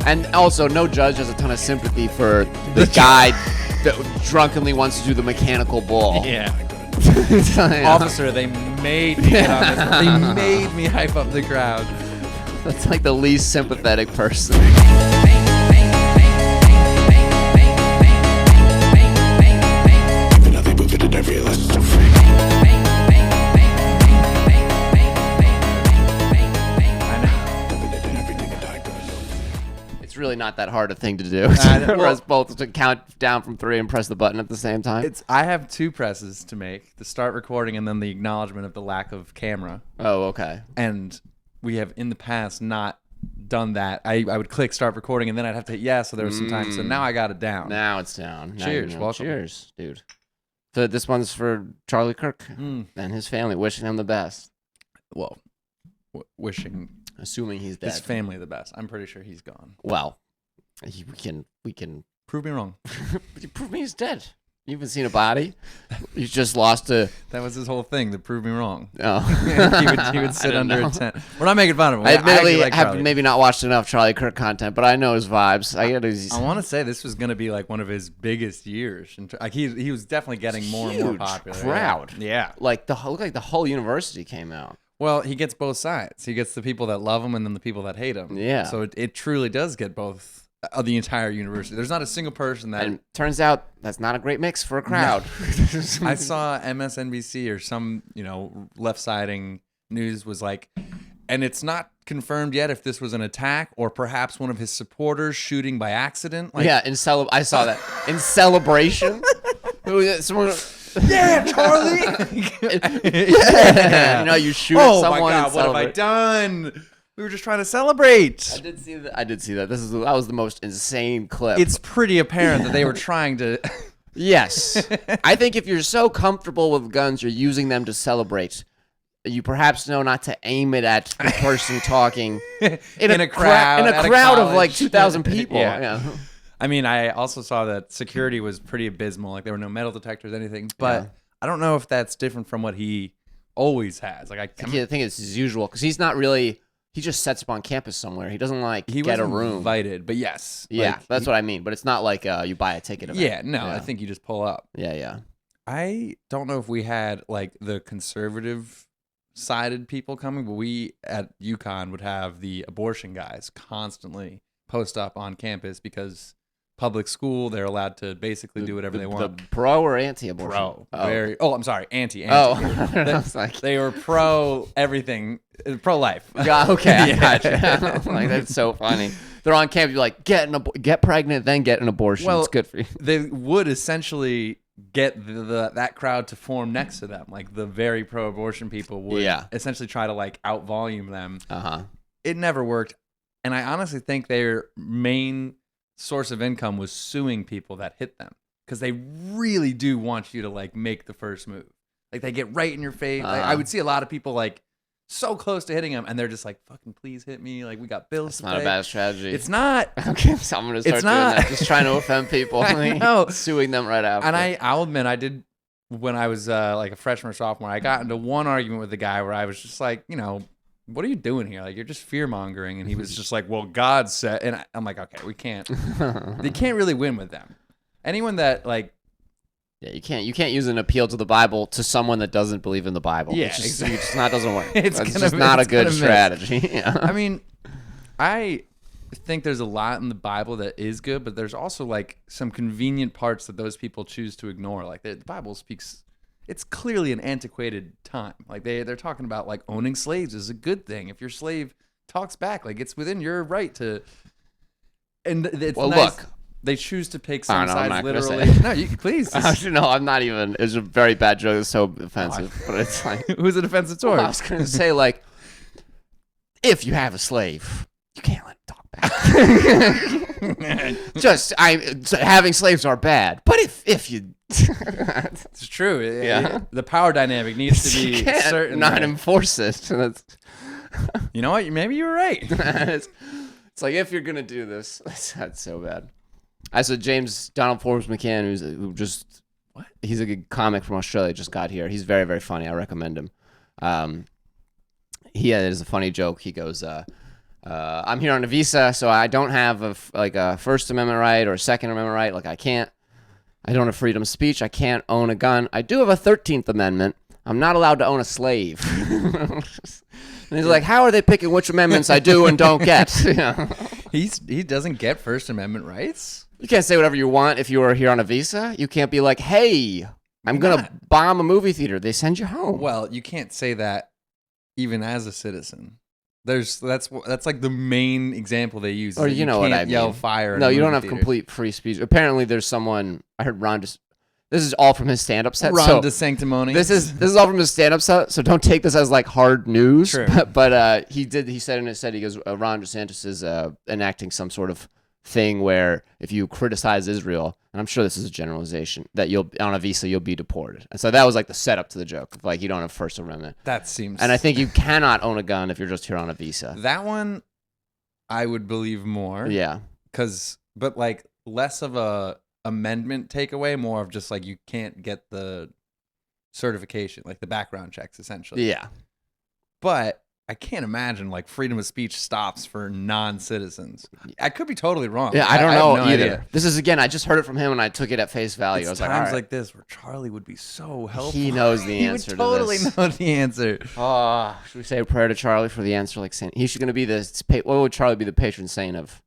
And also, no judge has a ton of sympathy for the guy that drunkenly wants to do the mechanical bull. Yeah. Officer, they made me get on this. They made me hype up the crowd. That's like the least sympathetic person. It's really not that hard a thing to do. For us both to count down from 3 and press the button at the same time. I have 2 presses to make: the start recording and then the acknowledgement of the lack of camera. Oh, okay. And we have in the past not done that. I would click start recording and then I'd have to hit yes, so there was some time. So now I got it down. Now it's down. Cheers. Welcome. Cheers, dude. So this one's for Charlie Kirk and his family, wishing him the best. Well, wishing, assuming he's dead, his family the best. I'm pretty sure he's gone. Well, we can prove me wrong. Prove me he's dead. You haven't seen a body. You just lost a. That was his whole thing. To prove me wrong. Oh, he would sit under a tent. We're not making fun of him. I admittedly like have maybe not watched enough Charlie Kirk content, but I know his vibes. I want to say this was going to be like one of his biggest years. Like he was definitely getting more and more popular. Crowd. Yeah. Like the whole university came out. Well, he gets both sides. He gets the people that love him and then the people that hate him. Yeah. So it truly does get both. Of the entire university. There's not a single person that... And turns out that's not a great mix for a crowd. No. I saw MSNBC or some, left-siding news was like, and it's not confirmed yet if this was an attack or perhaps one of his supporters shooting by accident. Like, yeah, I saw that. In celebration? Someone... Yeah, Charlie! Yeah. You shoot at someone. Oh my God, what have I done? We were just trying to celebrate. I did see that. That was the most insane clip. It's pretty apparent that they were trying to. Yes. I think if you're so comfortable with guns, you're using them to celebrate. You perhaps know not to aim it at the person talking in a crowd of like 2,000 people. Yeah. I mean, I also saw that security was pretty abysmal. Like there were no metal detectors, anything. But I don't know if that's different from what he always has. Like I think it's his usual because he's not really. He just sets up on campus somewhere. He doesn't get a room. Invited, but yes. Yeah, that's what I mean. But it's not like you buy a ticket event. Yeah, no, I think you just pull up. Yeah. I don't know if we had like the conservative sided people coming, but we at UConn would have the abortion guys constantly post up on campus because public school, they're allowed to basically do whatever they want. The pro or anti-abortion? Pro. I'm sorry, anti. They were pro everything, pro life. Okay, I gotcha. Like that's so funny. They're on campus, you're like, get pregnant, then get an abortion. Well, it's good for you. They would essentially get that crowd to form next to them. Like the very pro-abortion people would essentially try to like out-volume them. It never worked. And I honestly think their main source of income was suing people that hit them because they really do want you to like make the first move. Like they get right in your face. Like, I would see a lot of people like so close to hitting them and they're just like, fucking please hit me, like we got bills to pay. It's not a bad strategy. It's not. Okay, so I'm gonna start doing that, just trying to offend people. I know. Suing them right after. And I'll admit I did when I was like a freshman or sophomore. I got into one argument with the guy where I was just like, what are you doing here? Like, you're just fear-mongering. And he was just like, well, God said... And I'm like, okay, we can't... They can't really win with them. Anyone that, like... Yeah, you can't use an appeal to the Bible to someone that doesn't believe in the Bible. Yeah, exactly. It's not doesn't work. It's just not a good strategy. Yeah. I mean, I think there's a lot in the Bible that is good, but there's also, like, some convenient parts that those people choose to ignore. Like, the Bible speaks... It's clearly an antiquated time. Like they're talking about like owning slaves is a good thing. If your slave talks back, like it's within your right to. And it's nice. Look, they choose to pick some sides literally. No, you please. No, I'm not even. It's a very bad joke. It's so offensive, but it's like who's it offensive towards? Well, I was gonna say like, if you have a slave, you can't let him talk back. Having slaves are bad, but if you. It's true. The power dynamic needs to be certain. Not enforce it. That's you know what? Maybe you were right. It's like if you're gonna do this, that's so bad. I saw Donald Forbes McCann, he's a good comic from Australia. Just got here. He's very very funny. I recommend him. He has a funny joke. He goes, I'm here on a visa, so I don't have a First Amendment right or a Second Amendment right. Like I don't have freedom of speech. I can't own a gun. I do have a 13th Amendment. I'm not allowed to own a slave. And he's like, how are they picking which amendments I do and don't get? He doesn't get First Amendment rights? You can't say whatever you want if you are here on a visa. You can't be like, hey, I'm going to bomb a movie theater. They send you home. Well, you can't say that even as a citizen. That's like the main example they use. Or you know what I mean. Yell fire. No, you don't have complete free speech. Apparently, there's someone. I heard Ron. This is all from his stand-up set. Ron DeSanctimony. This is all from his stand-up set. So don't take this as like hard news. True. But he said in his set, he goes, Ron DeSantis is enacting some sort of thing where if you criticize Israel, and I'm sure this is a generalization, that you'll on a visa you'll be deported. And so that was like the setup to the joke. Like you don't have First Amendment. That seems. And I think you cannot own a gun if you're just here on a visa. That one, I would believe more. Yeah. But like less of a amendment takeaway, more of just like you can't get the certification, like the background checks, essentially. Yeah. But I can't imagine like freedom of speech stops for non-citizens. I could be totally wrong. Yeah, I don't know no either. Idea. This is, again, I just heard it from him and I took it at face value. I was like, times all right. like this where Charlie would be so helpful. He knows the answer he would totally to this. know the answer. Should we say a prayer to Charlie for the answer? Like saying he's going to be what would Charlie be the patron saint of?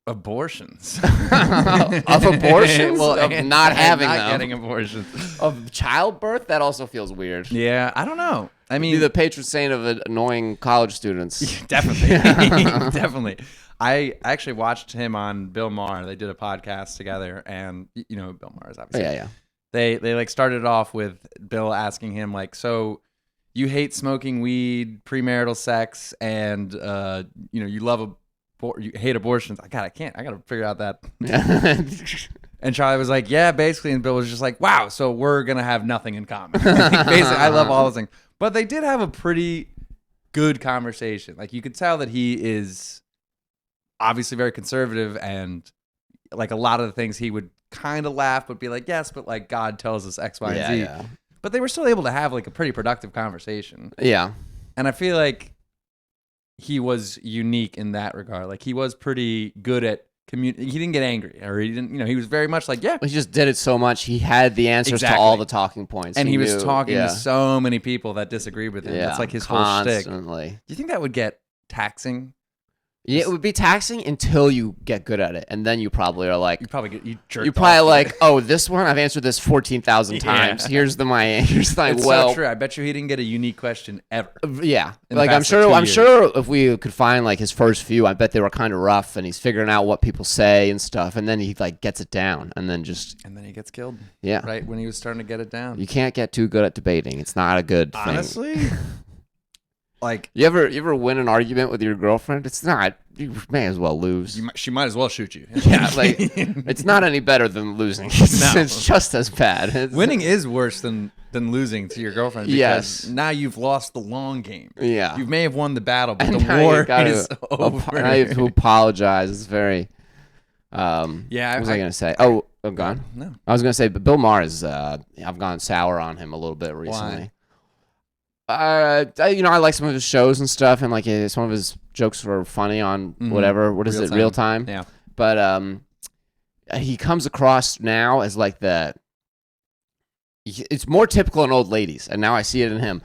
Abortions. Of abortions? Well, of not having not them. getting abortions. Of childbirth? That also feels weird. Yeah, I don't know. I mean, be the patron saint of annoying college students. Definitely. Definitely. I actually watched him on Bill Maher. They did a podcast together, and you know who Bill Maher is, obviously. Yeah. They like started off with Bill asking him like, so you hate smoking weed, premarital sex, and you love you hate abortions. I gotta figure out that. And Charlie was like, yeah, basically. And Bill was just like, wow, so we're going to have nothing in common. Basically, I love all those things. But they did have a pretty good conversation. Like, you could tell that he is obviously very conservative, and like a lot of the things he would kind of laugh, but be like, yes, but like God tells us X, Y, and Z. Yeah. But they were still able to have like a pretty productive conversation. Yeah. And I feel like he was unique in that regard. Like, he was pretty good at he didn't get angry, or he didn't, he was very much like, yeah. He just did it so much. He had the answers to all the talking points. And he was talking to so many people that disagreed with him. Yeah, that's like his constantly. Whole shtick. Do you think that would get taxing? Yeah, it would be taxing until you get good at it, and then you probably are like, you probably like, oh, this one I've answered this 14,000 times. Here's my so true. I bet you he didn't get a unique question ever. Yeah, like I'm sure if we could find like his first few, I bet they were kind of rough, and he's figuring out what people say and stuff, and then he like gets it down, and then he gets killed. Yeah, right when he was starting to get it down. You can't get too good at debating. It's not a good thing. Honestly. Like, you ever win an argument with your girlfriend? It's not. You may as well lose. She might as well shoot you. Yeah, like it's not any better than losing. It's just as bad. Winning is worse than losing to your girlfriend. Because now you've lost the long game. Yeah, you may have won the battle, but the war is over. Now you have to apologize. It's very. Yeah. What was I gonna say? Oh, gone. No, I was gonna say, but Bill Maher is. I've gone sour on him a little bit recently. Why? I like some of his shows and stuff, and like some of his jokes were funny on whatever. What is it? Real Time. Yeah. But he comes across now as like it's more typical in old ladies, and now I see it in him.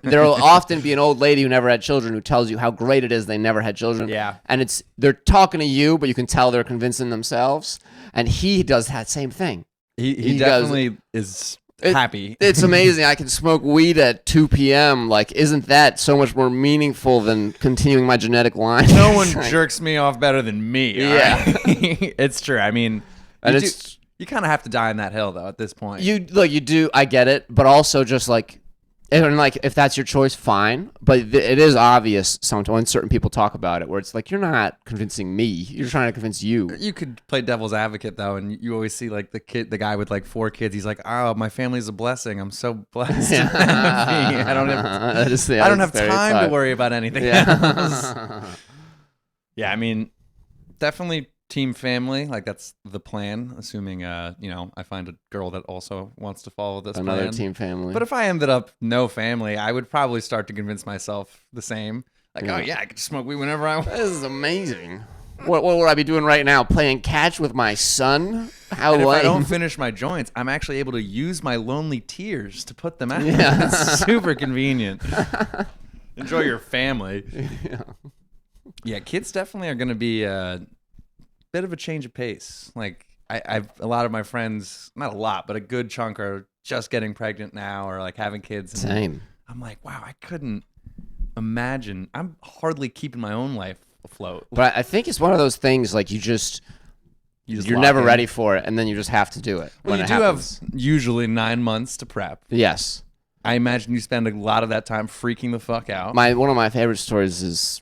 There will often be an old lady who never had children who tells you how great it is they never had children. Yeah. And they're talking to you, but you can tell they're convincing themselves. And he does that same thing. He definitely is happy. It's amazing. I can smoke weed at 2 p.m. Like, isn't that so much more meaningful than continuing my genetic line? No one jerks me off better than me. Yeah. Right? It's true. I mean, you kind of have to die on that hill, though, at this point. You do. I get it. But also just like, and like, if that's your choice, fine. But it is obvious sometimes when certain people talk about it, where it's like, you're not convincing me. You're trying to convince you. You could play devil's advocate, though, and you always see like the guy with like 4 kids. He's like, oh, my family's a blessing. I'm so blessed. I don't have time to worry about anything else. Yeah, I mean, definitely team family. Like, that's the plan, assuming I find a girl that also wants to follow this another plan. Team family. But if I ended up no family, I would probably start to convince myself the same. Like, oh yeah, I can smoke weed whenever I want. This is amazing. What would I be doing right now? Playing catch with my son? How and if lame. I don't finish my joints, I'm actually able to use my lonely tears to put them out. Yeah. It's super convenient. Enjoy your family. Yeah, kids definitely are going to be a bit of a change of pace. Like, I've a lot of my friends, not a lot, but a good chunk are just getting pregnant now or like having kids. Same. I'm like, wow, I couldn't imagine. I'm hardly keeping my own life afloat. But I think it's one of those things like you're never ready for it, and then you just have to do it. Well, you do have usually 9 months to prep. Yes. I imagine you spend a lot of that time freaking the fuck out. One of my favorite stories is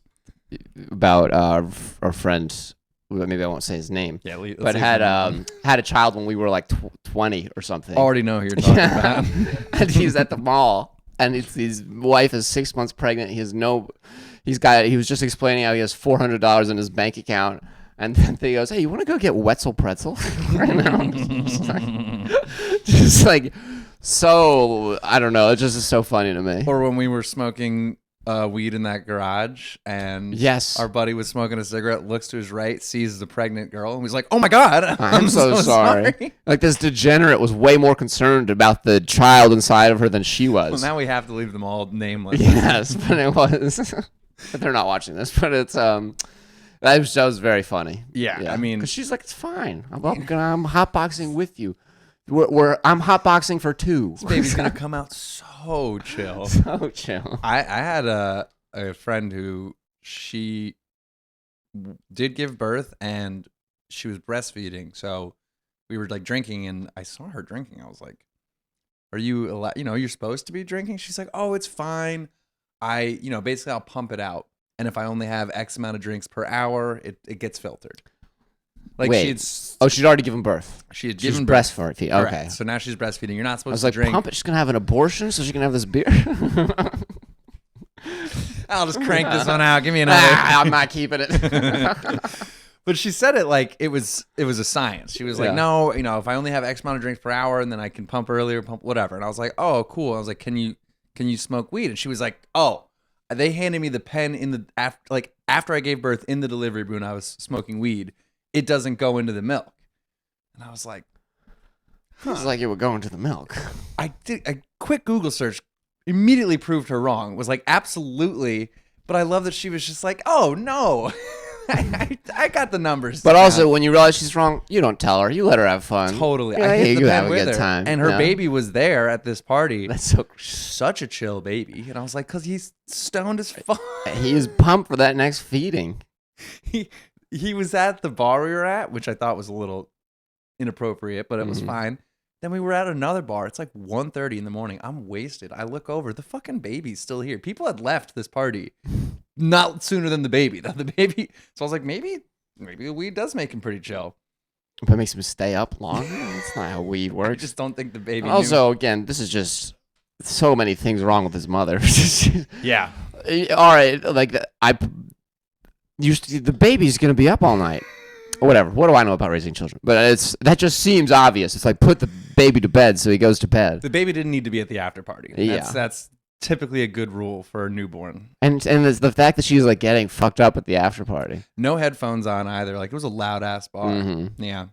about our friend. Maybe I won't say his name. Yeah, but had a child when we were like 20 or something. Already know who you're talking about. And he's at the mall, and his wife is 6 months pregnant. He was just explaining how he has $400 in his bank account, and then he goes, "Hey, you want to go get Wetzel Pretzel right now?" just like so. I don't know. It just is so funny to me. Or when we were smoking weed in that garage, and our buddy was smoking a cigarette, looks to his right, sees the pregnant girl, and was like, "Oh my god, I'm so sorry." Like, this degenerate was way more concerned about the child inside of her than she was. Well, now we have to leave them all nameless. Yes, but it was. But they're not watching this. But it's that was very funny. Yeah. I mean, because she's like, "It's fine. I'm hotboxing with you. I'm hotboxing for two. This baby's gonna come out so chill." So chill. I had a friend who she did give birth and she was breastfeeding, so we were like drinking, and I saw her drinking. I was like, "Are you allowed? You're supposed to be drinking?" She's like, "Oh, it's fine. Basically I'll pump it out, and if I only have X amount of drinks per hour, it gets filtered." Like, wait, she'd already given birth. She had given birth. Breastfeeding. Okay. Correct. So now she's breastfeeding. You're not supposed to drink. Pump it. She's gonna have an abortion, so she can have this beer. I'll just crank this one out. Give me another. I'm not keeping it. But she said it like it was a science. She was like, "No, if I only have X amount of drinks per hour, and then I can pump earlier, pump whatever." And I was like, "Oh, cool." I was like, "Can you smoke weed?" And she was like, "Oh." They handed me the pen after I gave birth in the delivery room. I was smoking weed. It doesn't go into the milk, and I was like, It's like it would go into the milk. I did a quick Google search, immediately proved her wrong. Was like, absolutely, but I love that she was just like, "Oh no." I got the numbers. But also, when you realize she's wrong, you don't tell her. You let her have fun. Totally. I hit the pen with her. Time. And her baby was there at this party. That's such a chill baby. And I was like, because he's stoned as fuck. He is pumped for that next feeding. He was at the bar we were at, which I thought was a little inappropriate, but it was fine. Then we were at another bar. It's like 1:30 in the morning. I'm wasted. I look over. The fucking baby's still here. People had left this party not sooner than the baby. So I was like, maybe the weed does make him pretty chill. But it makes him stay up longer? That's not how weed works. I just don't think the baby Also, again, this is just so many things wrong with his mother. Yeah. All right. Like, the baby's going to be up all night. Whatever. What do I know about raising children? But that just seems obvious. It's like, put the baby to bed so he goes to bed. The baby didn't need to be at the after party. That's typically a good rule for a newborn. And the fact that she's like getting fucked up at the after party. No headphones on either. Like, it was a loud ass bar. Mm-hmm. Yeah.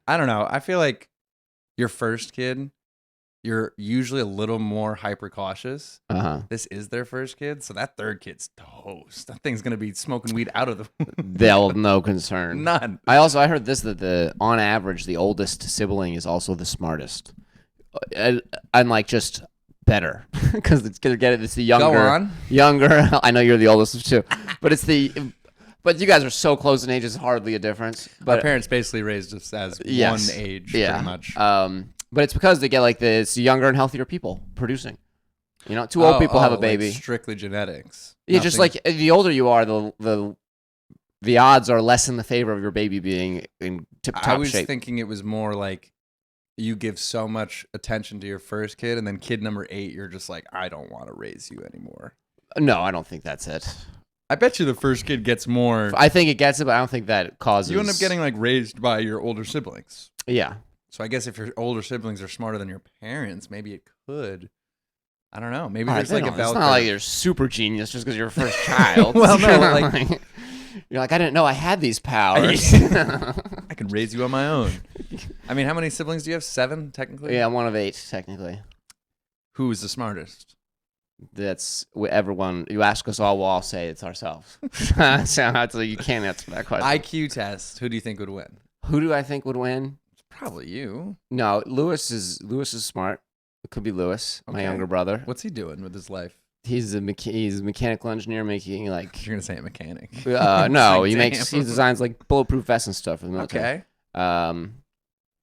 I don't know. I feel like your first kid, you're usually a little more hyper cautious. This is their first kid, so that third kid's toast. That thing's gonna be smoking weed out of the. They'll have no concern. None. I heard this that on average the oldest sibling is also the smartest, and like just better because it's the younger. Go on. Younger. I know you're the oldest too, but But you guys are so close in age; it's hardly a difference. But our parents basically raised us as one age, pretty much. But it's because they get it's younger and healthier people producing. Two old people have a baby. Like strictly genetics. Yeah, just like the older you are, the odds are less in the favor of your baby being in tip-top shape. I was thinking it was more like you give so much attention to your first kid, and then kid number 8, you're just like, I don't want to raise you anymore. No, I don't think that's it. I bet you the first kid gets more. I think it gets it, but I don't think that causes. You end up getting raised by your older siblings. Yeah. So I guess if your older siblings are smarter than your parents, maybe it could I don't know. Maybe there's like a bell It's curve. not like you're super genius just because you're your first child. Well, no, like you're like, I didn't know I had these powers. I can raise you on my own. I mean, how many siblings do you have? 7, technically? Yeah, I'm one of 8, technically. Who's the smartest? That's everyone. You ask us all, we'll all say it's ourselves. So you can't answer that question. IQ test. Who do you think would win? Who do I think would win? It's probably you. No, Lewis is smart. It could be Lewis, my younger brother. What's he doing with his life? He's a mechanical engineer making like. You're gonna say a mechanic. No, like, he designs like bulletproof vests and stuff for the military. Okay.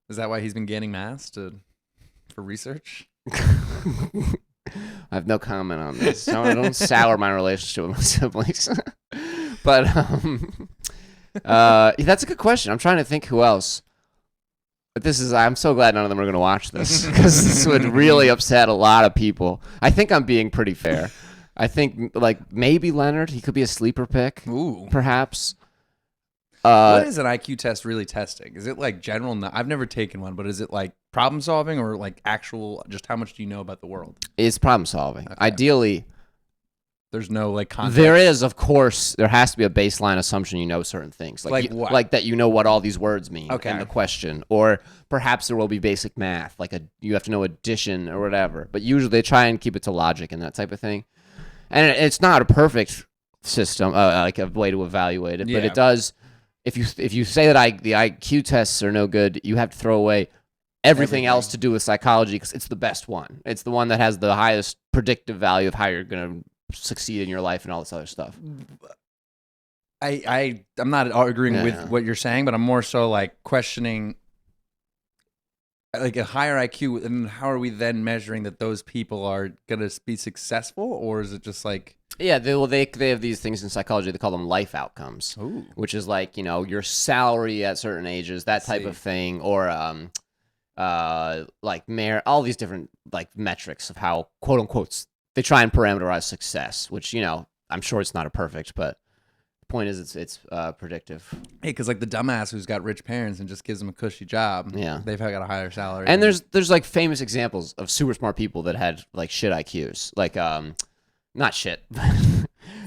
Is that why he's been gaining mass for research? I have no comment on this. Don't sour my relationship with my siblings. But that's a good question. I'm trying to think who else. But I'm so glad none of them are going to watch this because this would really upset a lot of people. I think I'm being pretty fair. I think like maybe Leonard. He could be a sleeper pick. Ooh, perhaps. What is an IQ test really testing? Is it like general? I've never taken one, but is it like problem solving or like actual? Just how much do you know about the world? It's problem solving. Okay. Ideally, there's no like context. There is, of course. There has to be a baseline assumption you know certain things, like what? Like that you know what all these words mean in the question, or perhaps there will be basic math, like you have to know addition or whatever. But usually they try and keep it to logic and that type of thing. And it's not a perfect system, like a way to evaluate it, but it does. If you say that the IQ tests are no good, you have to throw away everything else to do with psychology because it's the best one. It's the one that has the highest predictive value of how you're going to succeed in your life and all this other stuff. I'm not arguing with what you're saying, but I'm more so like questioning like a higher IQ, and how are we then measuring that those people are going to be successful, or is it just like... Yeah, they have these things in psychology. They call them life outcomes, which is like, your salary at certain ages, that type of thing, or like all these different like metrics of how quote unquote they try and parameterize success. Which I'm sure it's not a perfect, but the point is it's predictive. Hey, because like the dumbass who's got rich parents and just gives them a cushy job, they've got a higher salary. And there's like famous examples of super smart people that had like shit IQs, like not shit.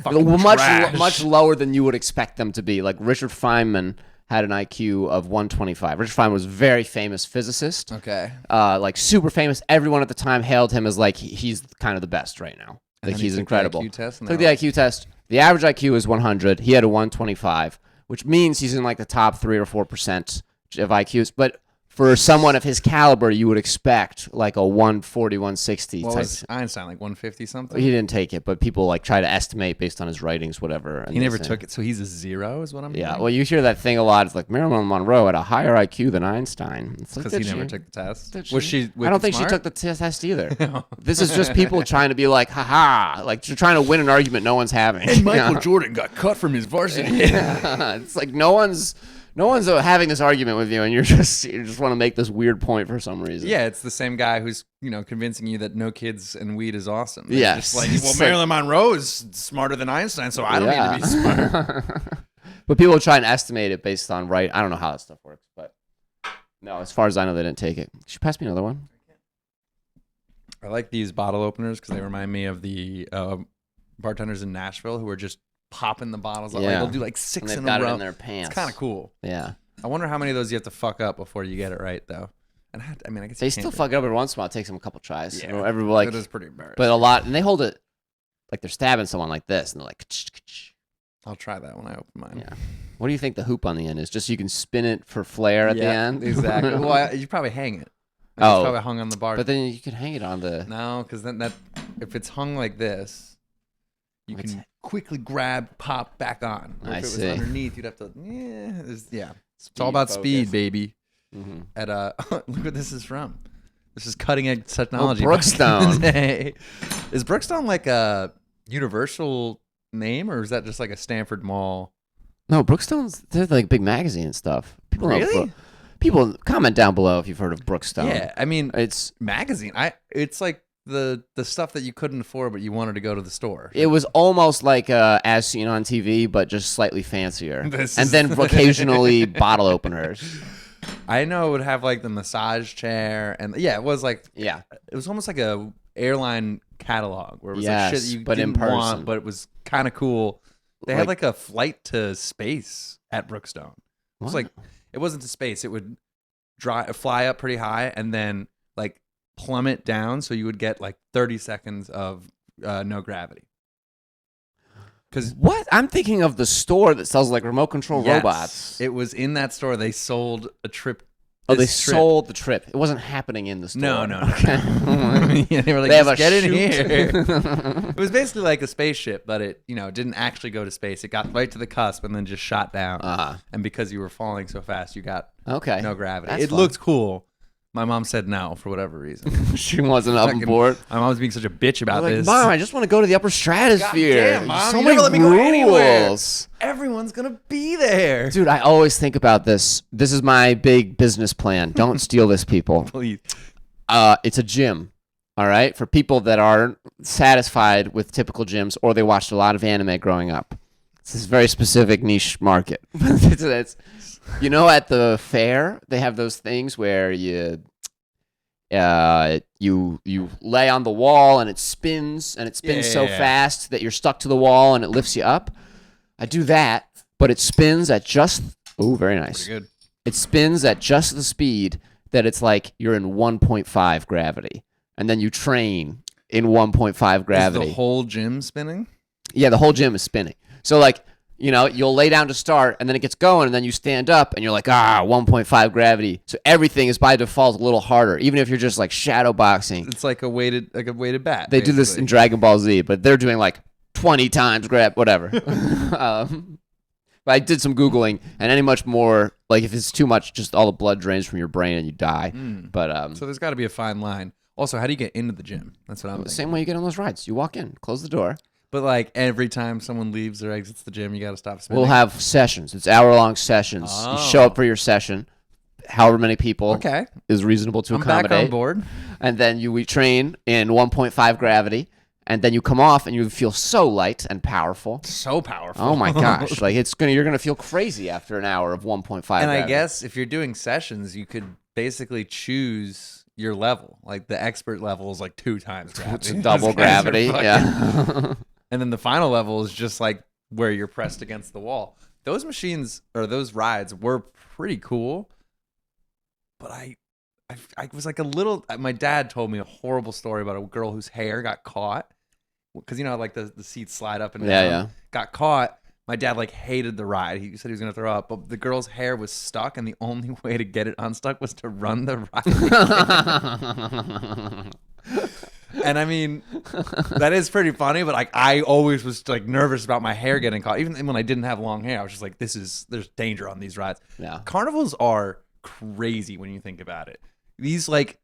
much lower than you would expect them to be. Like Richard Feynman had an IQ of 125. Richard Feynman was a very famous physicist. Okay. Like super famous. Everyone at the time hailed him as like he's kind of the best right now. Like he's incredible. The IQ test took the IQ test. The average IQ is 100. He had a 125, which means he's in like the top 3 or 4% of IQs. But for someone of his caliber, you would expect like a 140, 160 what type. Was Einstein like 150 something? He didn't take it, but people like try to estimate based on his writings, whatever. He never took it, so he's a 0 is what I'm hearing? Yeah, well, you hear that thing a lot. It's like Marilyn Monroe had a higher IQ than Einstein. Because he never took the test. Was she? I don't think smart? She took the test either. No. This is just people trying to be like, haha, like you're trying to win an argument no one's having. And Michael Jordan got cut from his varsity. It's like no one's having this argument with you, and you just want to make this weird point for some reason. Yeah, it's the same guy who's convincing you that no kids and weed is awesome. Yes, just like Marilyn Monroe is smarter than Einstein, so I don't need to be smart. But people try and estimate it based on I don't know how that stuff works, but no, as far as I know, they didn't take it. Could you pass me another one? I like these bottle openers because they remind me of the bartenders in Nashville who are just popping the bottles up. Like, they'll do like 6 in a row. Got it in their pants. It's kind of cool. Yeah. I wonder how many of those you have to fuck up before you get it right, though. And I guess they still fuck it up every once in a while. It takes them a couple tries. Yeah, it is pretty embarrassing. But a lot, and they hold it like they're stabbing someone like this, and they're like. I'll try that when I open mine. Yeah. What do you think the hoop on the end is? Just so you can spin it for flair at the end. Exactly. Well, you probably hang it. It's probably hung on the bar. But then you can hang it on the. No, because then if it's hung like this. You can quickly grab, pop back on. Or if it was underneath, you'd have to. It's all about speed, baby. Mm-hmm. Look what this is from. This is cutting edge technology. Brooklstone. Is Brooklstone like a universal name, or is that just like a Stanford Mall? No, Brookstone's they're like big magazine and stuff. People really? People comment down below if you've heard of Brookstone. Yeah, I mean it's magazine. It's like. The stuff that you couldn't afford, but you wanted to go to the store. It was almost like As Seen on TV, but just slightly fancier. Then occasionally bottle openers. I know it would have like the massage chair, and it was like it was almost like a airline catalog where it was like shit you but didn't in person. want, but it was kind of cool. They had like a flight to space at Brooklstone. It was like, it wasn't to space. It would fly up pretty high and then like plummet down. So you would get like 30 seconds of no gravity. Because what? I'm thinking of the store that sells like remote control robots. It was in that store. They sold a trip. Sold the trip. It wasn't happening in the store. No. Okay. Yeah, they were like, just get in here. It was basically like a spaceship, but it, didn't actually go to space. It got right to the cusp and then just shot down. And because you were falling so fast, you got no gravity. It looked cool. My mom said no for whatever reason. She wasn't up on board. My mom was being such a bitch about this. Mom, I just want to go to the upper stratosphere. God damn, Mom, so you many never let me go anywhere. rules. Everyone's gonna be there, dude. I always think about this. This is my big business plan. Don't steal this, people. Please. It's a gym. All right, for people that aren't satisfied with typical gyms or they watched a lot of anime growing up. It's this very specific niche market. It's at the fair, they have those things where you lay on the wall and it spins so fast that you're stuck to the wall and it lifts you up. I do that, but it spins at just very nice. Pretty good. It spins at just the speed that it's like you're in 1.5 gravity, and then you train in 1.5 gravity. Is the whole gym spinning? Yeah, the whole gym is spinning. So like, you'll lay down to start, and then it gets going, and then you stand up, and you're like, 1.5 gravity. So everything is by default a little harder, even if you're just like shadow boxing. It's like a weighted bat. They do this in Dragon Ball Z, but they're doing like 20 times whatever. But I did some Googling, and any much more, like if it's too much, just all the blood drains from your brain and you die. But so there's got to be a fine line. Also, how do you get into the gym? That's what I'm thinking. Same way you get on those rides. You walk in, close the door. But like every time someone leaves or exits the gym, you got to stop spinning. We'll have sessions. It's hour-long sessions. You show up for your session, however many people is reasonable to accommodate. I'm back on board. And then we train in 1.5 gravity, and then you come off and you feel so light and powerful. So powerful. Oh my gosh! Like you're gonna feel crazy after an hour of 1.5 gravity. And I guess if you're doing sessions, you could basically choose your level. Like the expert level is like 2 times gravity. It's double gravity. Yeah. And then the final level is just like where you're pressed against the wall. Those machines or those rides were pretty cool, but I was like a little. My dad told me a horrible story about a girl whose hair got caught because like the seats slide up and down. Yeah. Got caught. My dad like hated the ride. He said he was gonna throw up, but the girl's hair was stuck, and the only way to get it unstuck was to run the ride. And I mean, that is pretty funny, but like I always was like nervous about my hair getting caught. Even when I didn't have long hair, I was just like, there's danger on these rides. Yeah. Carnivals are crazy when you think about it. These like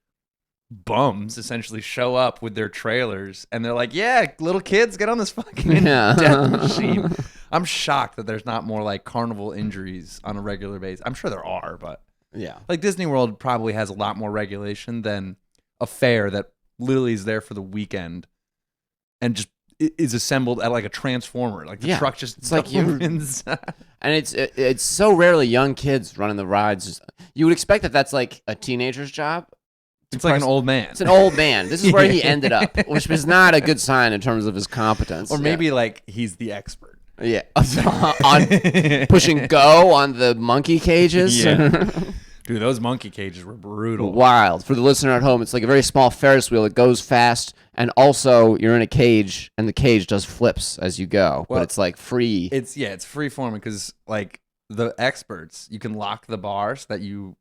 bums essentially show up with their trailers and they're like, yeah, little kids, get on this fucking death machine. I'm shocked that there's not more like carnival injuries on a regular basis. I'm sure there are, but yeah, like Disney World probably has a lot more regulation than a fair that literally is there for the weekend and just is assembled at like a transformer. Like the truck just, it's like inside. And it's so rarely young kids running the rides. You would expect that that's like a teenager's job. It's like an old man. It's an old man. This is where he ended up, which was not a good sign in terms of his competence. Or maybe like he's the expert. Yeah. On pushing go on the monkey cages. Yeah. Dude, those monkey cages were brutal. Wild. For the listener at home, it's like a very small Ferris wheel. It goes fast, and also you're in a cage, and the cage does flips as you go. Well, but it's like free. It's free forming because like the experts, you can lock the bar so that you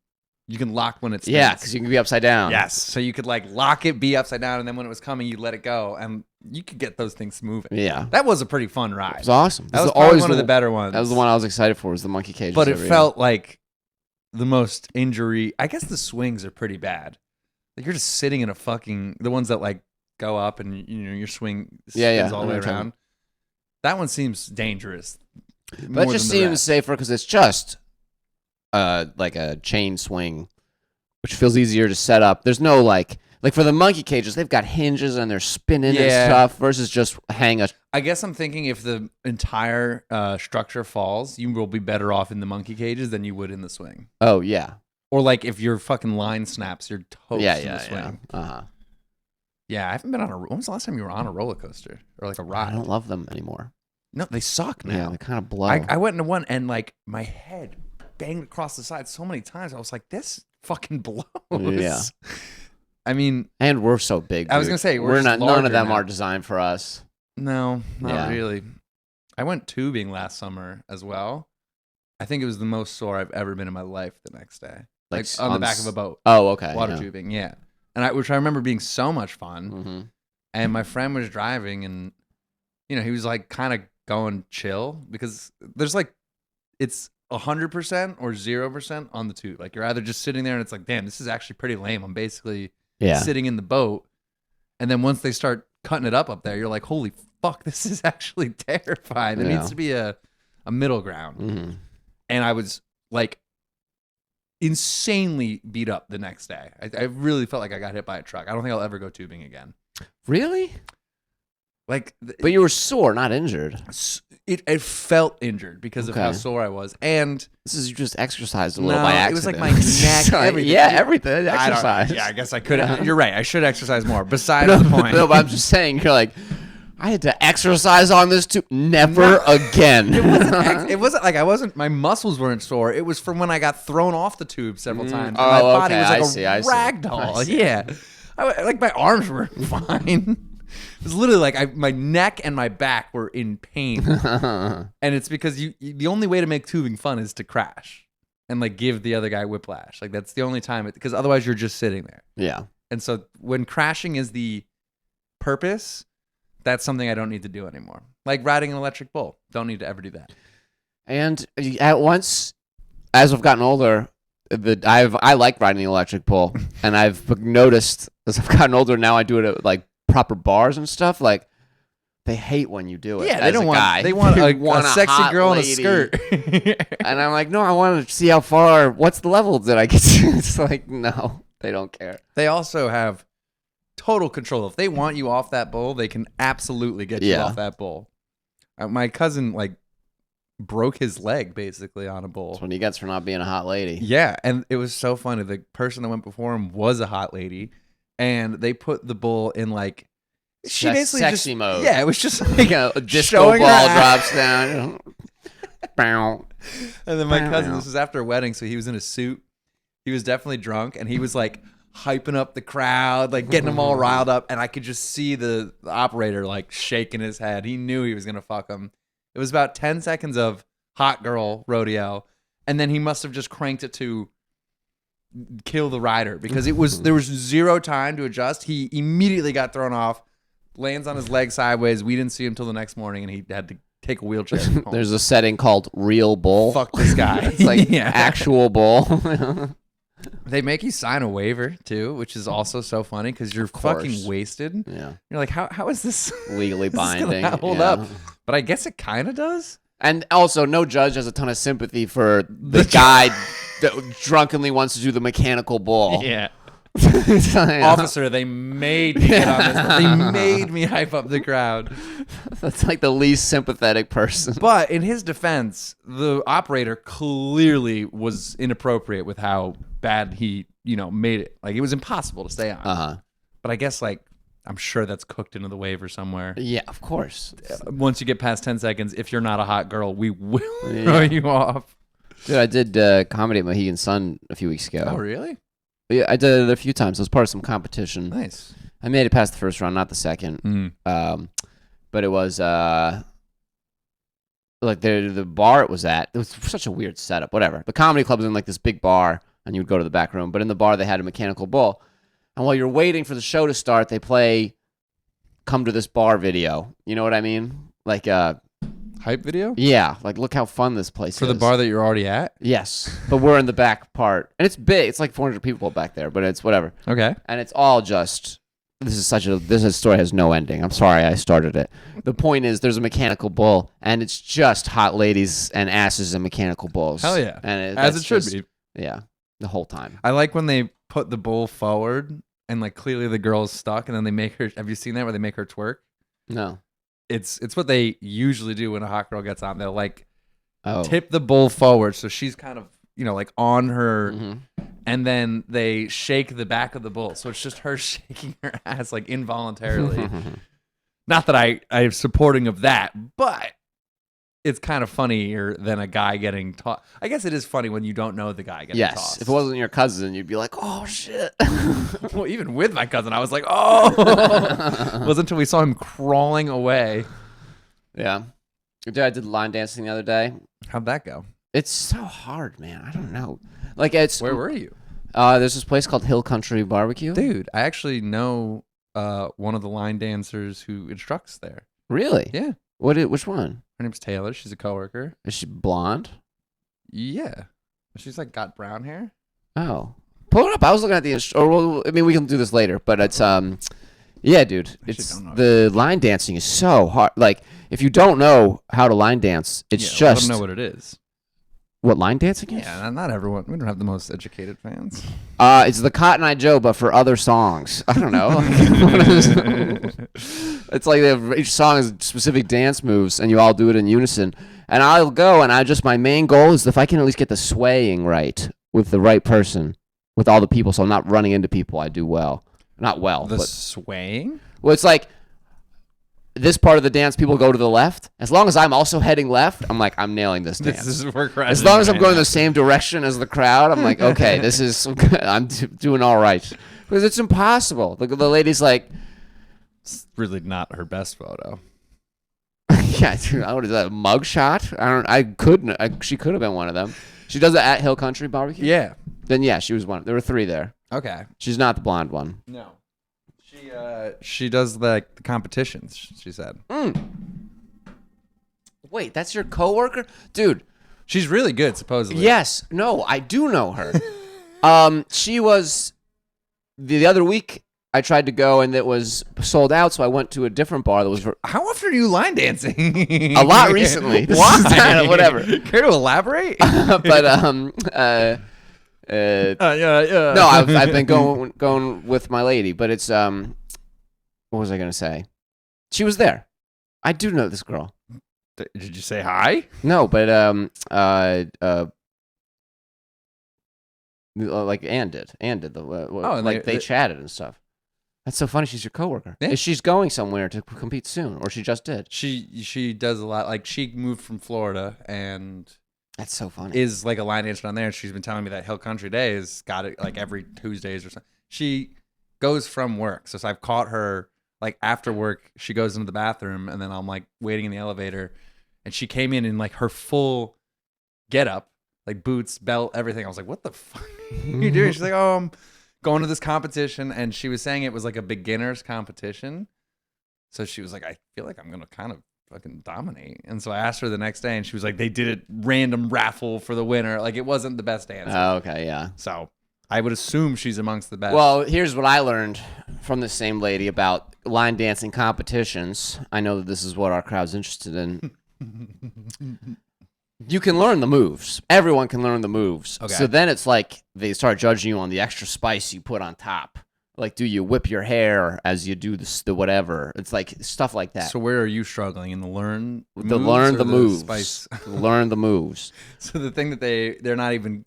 can lock when it's because you can be upside down. Yes, so you could like lock it, be upside down, and then when it was coming, you let it go, and you could get those things moving. Yeah, that was a pretty fun ride. It was awesome. That was always one of the better ones. That was the one I was excited for. Was the monkey cage? But it felt like the most injury. I guess the swings are pretty bad. Like you're just sitting in the ones that like go up and your swing spins all the way around. That one seems dangerous. But it just seems safer because it's just like a chain swing, which feels easier to set up. There's no like for the monkey cages, they've got hinges and they're spinning and stuff versus just hang a. I guess I'm thinking if the entire structure falls, you will be better off in the monkey cages than you would in the swing. Oh yeah. Or like if your fucking line snaps, you're toast in the swing. Yeah. Yeah, I haven't been on a. When was the last time you were on a roller coaster or like a ride? I don't love them anymore. No, they suck now. Yeah, they kind of blow. I went into one and like my head banged across the side so many times. I was like, this fucking blows. Yeah. I mean, and we're so big. I was gonna say we're not. None of them now. are designed for us. No, not really. I went tubing last summer as well. I think it was the most sore I've ever been in my life the next day. Like on the back of a boat. Oh, okay. Water tubing, yeah. And which I remember being so much fun. Mm-hmm. And my friend was driving and, you know, he was like kind of going chill because there's like, it's 100% or 0% on the tube. Like you're either just sitting there and it's like, damn, this is actually pretty lame. I'm basically sitting in the boat. And then once they start cutting it up there, you're like, holy fuck, this is actually terrifying. There needs to be a middle ground. Mm-hmm. And I was like insanely beat up the next day. I really felt like I got hit by a truck. I don't think I'll ever go tubing again. Really? Like, but you were sore, not injured. It felt injured because of how sore I was, and this is you just exercised a little by accident. It was like my neck, everything. Yeah, everything. Exercise. I guess I could. You're right. I should exercise more. Besides the point. No, but I'm just saying. You're like, I had to exercise on this too. Never again. It wasn't like I wasn't. My muscles weren't sore. It was from when I got thrown off the tube several times. My body was like a rag doll. Yeah, like my arms were fine. It was literally like my neck and my back were in pain, and it's because the only way to make tubing fun is to crash and like give the other guy whiplash. Like that's the only time because otherwise you're just sitting there. Yeah. And so when crashing is the purpose, that's something I don't need to do anymore. Like riding an electric bull, don't need to ever do that. And at once, as I've gotten older, I like riding the electric bull, and I've noticed as I've gotten older now, I do it at like proper bars and stuff. Like they hate when you do it. Yeah, they don't want. They want a sexy girl in a skirt. And I'm like, no, I want to see how far. What's the level that I get to? It's like, no, they don't care. They also have total control. If they want you off that bull, they can absolutely get you off that bull. My cousin like broke his leg basically on a bull. That's what he gets for not being a hot lady. Yeah, and it was so funny. The person that went before him was a hot lady, and they put the bull in like she basically sexy mode. Yeah, it was just like a disco ball drops down. And then my cousin, this was after a wedding, so he was in a suit. He was definitely drunk, and he was like hyping up the crowd, like getting them all riled up, and I could just see the operator like shaking his head. He knew he was gonna fuck him. It was about 10 seconds of hot girl rodeo, and then he must have just cranked it to kill the rider because there was zero time to adjust. He immediately got thrown off, lands on his leg sideways. We didn't see him till the next morning, and he had to take a wheelchair home. There's a setting called real bull. Fuck this guy. It's like actual bull. They make you sign a waiver too, which is also so funny because you're fucking wasted. Yeah, you're like, how is this legally binding? Hold up, but I guess it kind of does. And also, no judge has a ton of sympathy for the guy that drunkenly wants to do the mechanical bull. Yeah. Officer, they made me get on this. They made me hype up the crowd. That's like the least sympathetic person. But in his defense, the operator clearly was inappropriate with how bad he, made it. Like it was impossible to stay on. Uh-huh. But I guess I'm sure that's cooked into the waiver somewhere. Yeah, of course. Once you get past 10 seconds, if you're not a hot girl, we will throw you off. Dude, I did comedy at Mohegan Sun a few weeks ago. Oh, really? Yeah, I did it a few times. It was part of some competition. Nice. I made it past the first round, not the second. But it was like the bar it was at. It was such a weird setup. Whatever. The comedy club was in like this big bar, and you would go to the back room. But in the bar, they had a mechanical bull. And while you're waiting for the show to start, they play "Come to This Bar" video. You know what I mean? Like hype video? Yeah, like look how fun this place is. For the bar that you're already at? Yes, but we're in the back part. And it's big. It's like 400 people back there, but it's whatever. Okay. And it's all just, this story has no ending. I'm sorry I started it. The point is there's a mechanical bull, and it's just hot ladies and asses and mechanical bulls. Hell yeah. And as it should be. Yeah, the whole time. I like when they put the bull forward, and like clearly the girl's stuck, and then they make her, have you seen that where they make her twerk? No. It's what they usually do when a hot girl gets on. They'll tip the bull forward, so she's kind of like on her and then they shake the back of the bull. So it's just her shaking her ass like involuntarily. Not that I'm supporting of that, but it's kind of funnier than a guy getting tossed. I guess it is funny when you don't know the guy getting tossed. If it wasn't your cousin, you'd be like, oh, shit. Well, even with my cousin, I was like, oh. It wasn't until we saw him crawling away. Yeah. I did line dancing the other day. How'd that go? It's so hard, man. I don't know. Like, it's... Where were you? There's this place called Hill Country Barbecue. Dude, I actually know one of the line dancers who instructs there. Really? Yeah. Which one? Her name's Taylor. She's a coworker. Is she blonde? Yeah. She's like got brown hair. Oh. Pull it up. I was looking at the... I mean, we can do this later, but it's... Yeah, dude. It's the line dancing is so hard. Like, if you don't know how to line dance, it's just... I don't know what it is. What line dancing is? Yeah, not everyone. We don't have the most educated fans. It's the Cotton Eye Joe, but for other songs. I don't know. It's like each song has specific dance moves, and you all do it in unison. And I'll go, and my main goal is if I can at least get the swaying right with the right person, with all the people, so I'm not running into people, I do well. Not well. The but swaying? Well, it's like this part of the dance, people go to the left. As long as I'm also heading left, I'm like, I'm nailing this dance. This is as long as I'm going the same direction as the crowd, I'm like, okay, I'm doing all right. Because it's impossible. The lady's like... It's really not her best photo. Yeah, dude, what is that, a mug shot? She could have been one of them. She does it at Hill Country Barbecue? Yeah. Then yeah, she was one. There were 3 there. Okay. She's not the blonde one. No. She does the competitions, she said. Wait, that's your coworker? Dude. She's really good, supposedly. Yes. No, I do know her. She was the other week I tried to go and it was sold out, so I went to a different bar that was... How often are you line dancing? A lot recently. Why? Whatever. Care to elaborate? But no, I've been going with my lady, but it's what was I gonna say? She was there. I do know this girl. Did you say hi? No, but like Ann did. They chatted and stuff. That's so funny. She's your coworker. Yeah. She's going somewhere to compete soon, or she just did. She does a lot. Like she moved from Florida and. That's so funny. Is like a line dancer down there. She's been telling me that Hill Country Day has got it like every Tuesdays or something. She goes from work. So I've caught her like after work. She goes into the bathroom and then I'm like waiting in the elevator. And she came in like her full get up, like boots, belt, everything. I was like, what the fuck are you doing? She's like, oh, I'm going to this competition. And she was saying it was like a beginner's competition. So she was like, I feel like I'm going to kind of fucking dominate. And so I asked her the next day and she was like, they did a random raffle for the winner. Like it wasn't the best answer. Oh, okay, yeah. So I would assume she's amongst the best. Well, here's what I learned from the same lady about line dancing competitions. I know that this is what our crowd's interested in. You can learn the moves. Everyone can learn the moves. Okay. So then it's like they start judging you on the extra spice you put on top. Like, do you whip your hair as you do the whatever? It's like stuff like that. So where are you struggling in the learn? Learn the moves. Spice? Learn the moves. So the thing that they're not even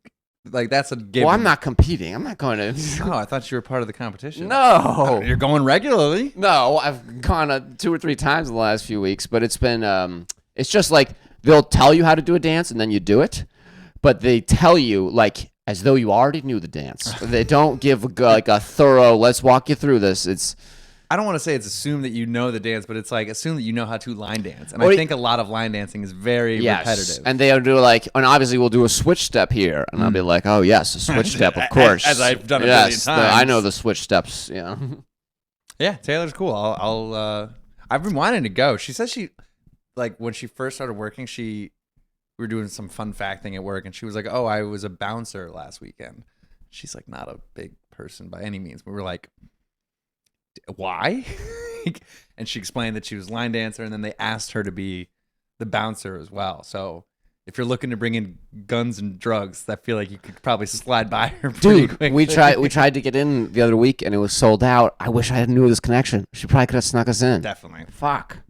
like that's a given. Well, I'm not competing. I'm not going to. Oh, I thought you were part of the competition. No, you're going regularly. No, I've gone 2 or 3 times in the last few weeks, but it's been it's just like they'll tell you how to do a dance and then you do it, but they tell you like. As though you already knew the dance. They don't give a thorough, let's walk you through this. I don't want to say it's assumed that you know the dance, but it's like assume that you know how to line dance. And I think a lot of line dancing is very repetitive. And they'll do and obviously we'll do a switch step here. And I'll be like, oh, yes, a switch step, of course. As I've done a million times. I know the switch steps, yeah. Yeah, Taylor's cool. I've been wanting to go. She says when she first started working, we were doing some fun fact thing at work, and she was like, oh, I was a bouncer last weekend. She's like not a big person by any means. We were like, why? And she explained that she was line dancer, and then they asked her to be the bouncer as well. So if you're looking to bring in guns and drugs, I feel like you could probably slide by her pretty quickly. we tried to get in the other week, and it was sold out. I wish I knew this connection. She probably could have snuck us in. Definitely. Fuck.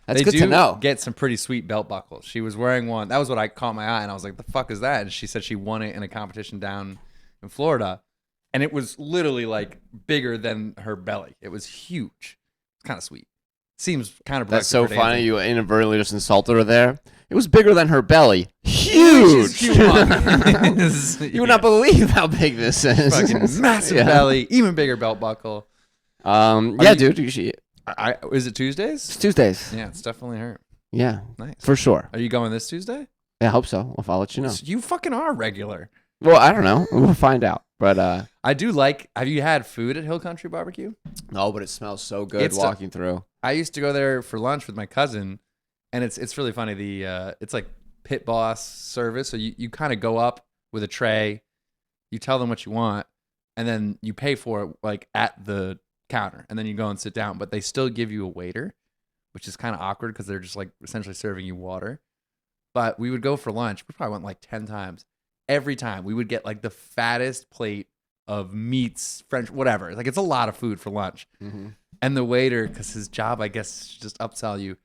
That's good to know. Get some pretty sweet belt buckles. She was wearing one. That was what I caught my eye, and I was like, "The fuck is that?" And she said she won it in a competition down in Florida, and it was literally like bigger than her belly. It was huge. It's kind of sweet. Seems kind of. That's so funny. You inadvertently just insulted her there. It was bigger than her belly. Huge. You would not believe how big this is. Fucking massive belly, even bigger belt buckle. Dude. Is it Tuesdays? It's Tuesdays. Yeah, it's definitely her. Yeah, nice for sure. Are you going this Tuesday? Yeah, I hope so. I'll let you know. You fucking are regular. Well, I don't know. We'll find out. But I do like. Have you had food at Hill Country Barbecue? No, but it smells so good walking through. I used to go there for lunch with my cousin, and it's really funny. It's like pit boss service. So you kind of go up with a tray, you tell them what you want, and then you pay for it like at the counter, and then you go and sit down. But they still give you a waiter, which is kind of awkward because they're just like essentially serving you water. But we would go for lunch. We probably went like 10 times. Every time we would get like the fattest plate of meats, French, whatever. Like it's a lot of food for lunch. Mm-hmm. And the waiter, because his job, I guess, is just upsell you,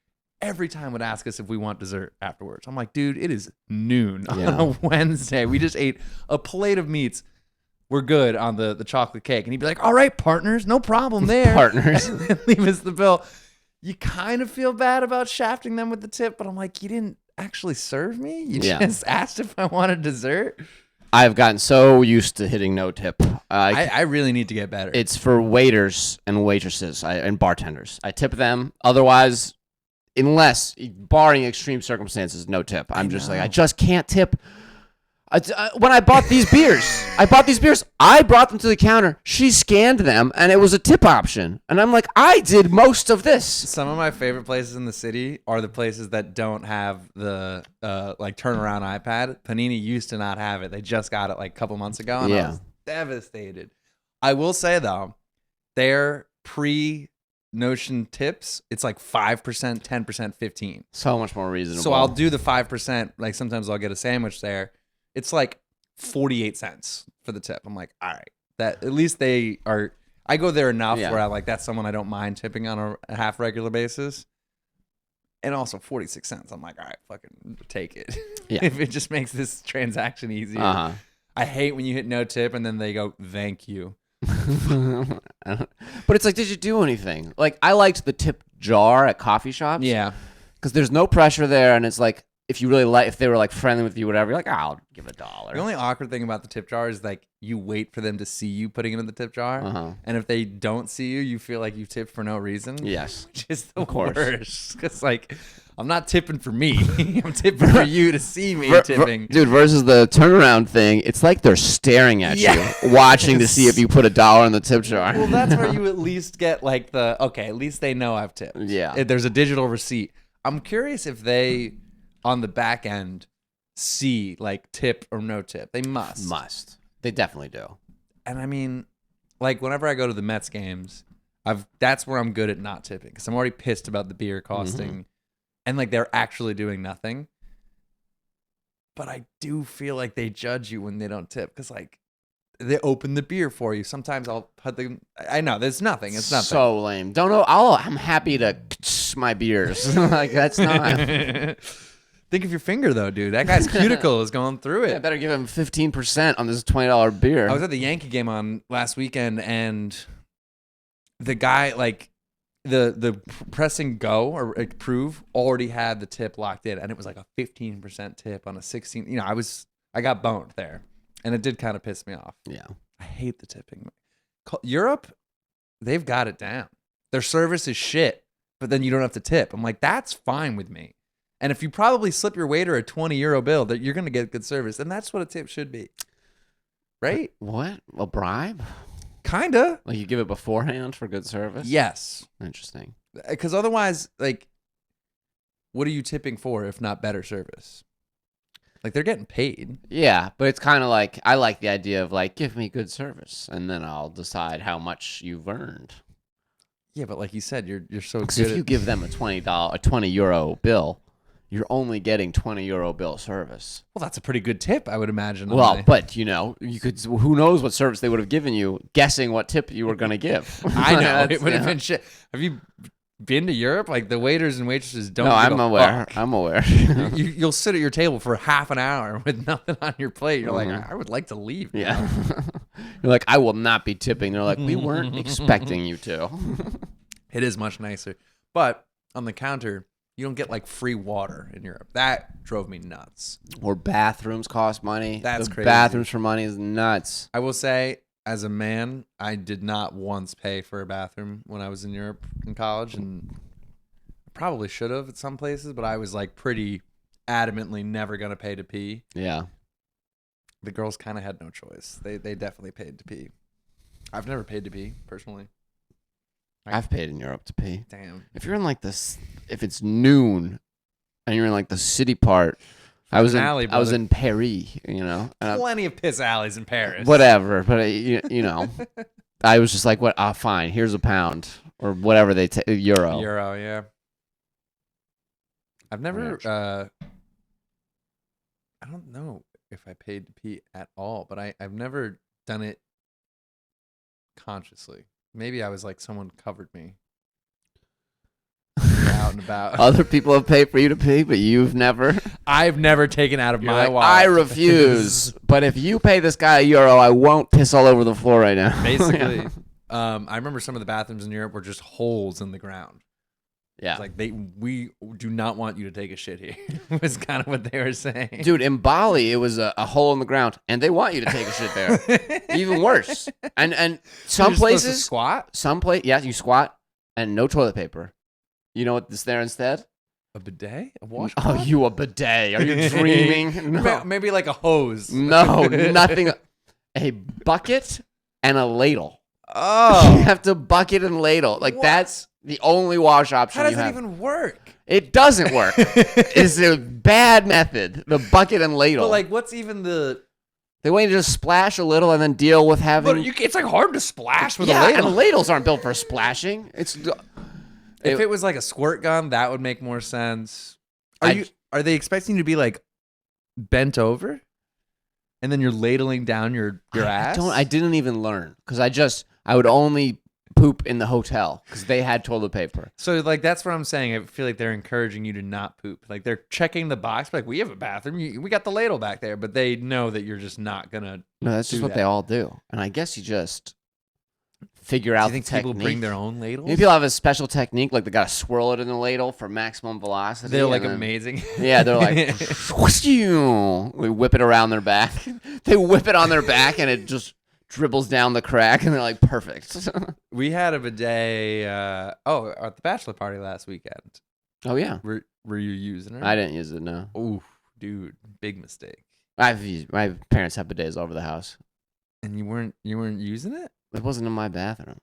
every time would ask us if we want dessert afterwards. I'm like, dude, it is noon on a Wednesday. We just ate a plate of meats. We're good on the chocolate cake. And he'd be like, all right, partners, no problem there. Partners. And then leave us the bill. You kind of feel bad about shafting them with the tip, but I'm like, you didn't actually serve me? You just asked if I wanted dessert? I've gotten so used to hitting no tip. I really need to get better. It's for waiters and waitresses and bartenders. I tip them. Otherwise, unless, barring extreme circumstances, no tip. I'm just like, I just can't tip. When I bought these beers, I brought them to the counter. She scanned them, and it was a tip option. And I'm like, I did most of this. Some of my favorite places in the city are the places that don't have the like turnaround iPad. Panini used to not have it. They just got it like a couple months ago, and I was devastated. I will say, though, their pre-Notion tips, it's like 5%, 10%, 15%. So much more reasonable. So I'll do the 5%. Like sometimes I'll get a sandwich there. It's like 48 cents for the tip. I'm like, all right, that at least they are. I go there enough where I'm like, that's someone I don't mind tipping on a half regular basis. And also 46 cents. I'm like, all right, fucking take it. Yeah. If it just makes this transaction easier. Uh-huh. I hate when you hit no tip and then they go, thank you. But it's like, did you do anything? Like, I liked the tip jar at coffee shops. Yeah. Because there's no pressure there, and it's like, if you really like, if they were like friendly with you, whatever, you're like, I'll give $1. The only awkward thing about the tip jar is like you wait for them to see you putting it in the tip jar, and if they don't see you, you feel like you tipped for no reason. Yes, which is the worst. Because like, I'm not tipping for me, I'm tipping for you to see me tipping, dude. Versus the turnaround thing, it's like they're staring at you, watching to see if you put $1 in the tip jar. Well, that's where you at least get like at least they know I've tipped. Yeah, there's a digital receipt. I'm curious if they, on the back end, see like tip or no tip. They must. They definitely do. And I mean, like whenever I go to the Mets games, that's where I'm good at not tipping because I'm already pissed about the beer costing, and like they're actually doing nothing. But I do feel like they judge you when they don't tip because like they open the beer for you. Sometimes I'll put them. I know there's nothing. It's nothing. So lame. Don't know. I'm happy to my beers. Like that's not. Think of your finger, though, dude. That guy's cuticle is going through it. Yeah, I better give him 15% on this $20 beer. I was at the Yankee game on last weekend, and the guy, like, the pressing go or approve already had the tip locked in, and it was like a 15% tip on a 16. You know, I got boned there, and it did kind of piss me off. Yeah. I hate the tipping. Europe, they've got it down. Their service is shit, but then you don't have to tip. I'm like, that's fine with me. And if you probably slip your waiter a €20 bill, that you're going to get good service. And that's what a tip should be. Right? What? A bribe? Kinda. Like you give it beforehand for good service? Yes. Interesting. Because otherwise, like, what are you tipping for if not better service? Like, they're getting paid. Yeah, but it's kind of like, I like the idea of like, give me good service, and then I'll decide how much you've earned. Yeah, but like you said, you're so good. If you give them a €20 bill, you're only getting €20 bill service. Well, that's a pretty good tip, I would imagine. Well, but you could. Who knows what service they would have given you? Guessing what tip you were going to give. I know it would have been shit. Have you been to Europe? Like the waiters and waitresses don't. No, give I'm a aware. fuck. I'm aware. You'll sit at your table for half an hour with nothing on your plate. You're like, I would like to leave. Yeah. You're like, I will not be tipping. They're like, we weren't expecting you to. It is much nicer. But on the counter, you don't get like free water in Europe. That drove me nuts. Or bathrooms cost money. That's the crazy. Bathrooms for money is nuts. I will say, as a man, I did not once pay for a bathroom when I was in Europe in college, and I probably should have at some places, but I was like pretty adamantly never gonna pay to pee. Yeah. The girls kind of had no choice. They definitely paid to pee. I've never paid to pee personally. I've paid in Europe to pee. Damn. If you're in like this, if it's noon and you're in like the city part, I was in Paris, you know. Plenty of piss alleys in Paris. Whatever, but you know, I was just like, what? Ah, fine. Here's a pound or whatever they take. Euro. Euro, yeah. I've never. I don't know if I paid to pee at all, but I've never done it consciously. Maybe I was like someone covered me. Out and about. Other people have paid for you to pee, but you've never. I've never taken out of my wallet. I refuse. But if you pay this guy €1, I won't piss all over the floor right now. Basically, I remember some of the bathrooms in Europe were just holes in the ground. Yeah, it's like we do not want you to take a shit here. Was kind of what they were saying. Dude, in Bali, it was a hole in the ground, and they want you to take a shit there. Even worse. And some places squat. Yeah, you squat and no toilet paper. You know what's there instead? A bidet? A washcloth? Oh, you a bidet? Are you dreaming? No. Maybe like a hose. No, nothing. A bucket and a ladle. Oh, you have to bucket and ladle. Like that's the only wash option. How does it even work? It doesn't work. It's a bad method. The bucket and ladle. But like, what's even the? They want you to just splash a little and then deal with having. But it's like hard to splash with a ladle. And ladles aren't built for splashing. If it was like a squirt gun, that would make more sense. Are they expecting you to be like bent over, and then you're ladling down your ass? I didn't even learn because I would only poop in the hotel because they had toilet paper. So like that's what I'm saying. I feel like they're encouraging you to not poop. Like they're checking the box. Like we have a bathroom. We got the ladle back there, but they know that you're just not gonna. No, that's just what they all do. And I guess you just figure out. Do you think people bring their own ladles? Maybe people have a special technique, like they gotta swirl it in the ladle for maximum velocity. They're like amazing. Yeah, they're like, we whip it around their back. They whip it on their back, and it just dribbles down the crack, and they're like, perfect. We had a bidet. At the bachelor party last weekend. Oh yeah, were you using it? I didn't use it. No. Ooh, dude, big mistake. My parents have bidets all over the house, and you weren't using it. It wasn't in my bathroom.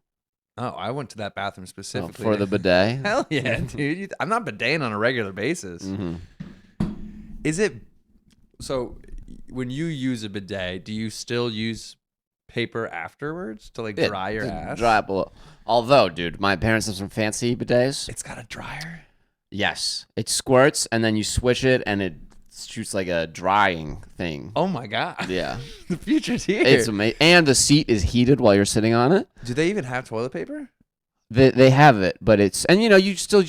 Oh, I went to that bathroom specifically for the bidet. Hell yeah, dude! I'm not bideting on a regular basis. Mm-hmm. Is it so? When you use a bidet, do you still use paper afterwards to like dry your ass? Dry up a little. Although, dude, my parents have some fancy bidets. It's got a dryer. Yes, it squirts and then you switch it and it shoots like a drying thing. Oh my god! Yeah, the future's here. It's amazing, and the seat is heated while you're sitting on it. Do they even have toilet paper? They have it, but it's you still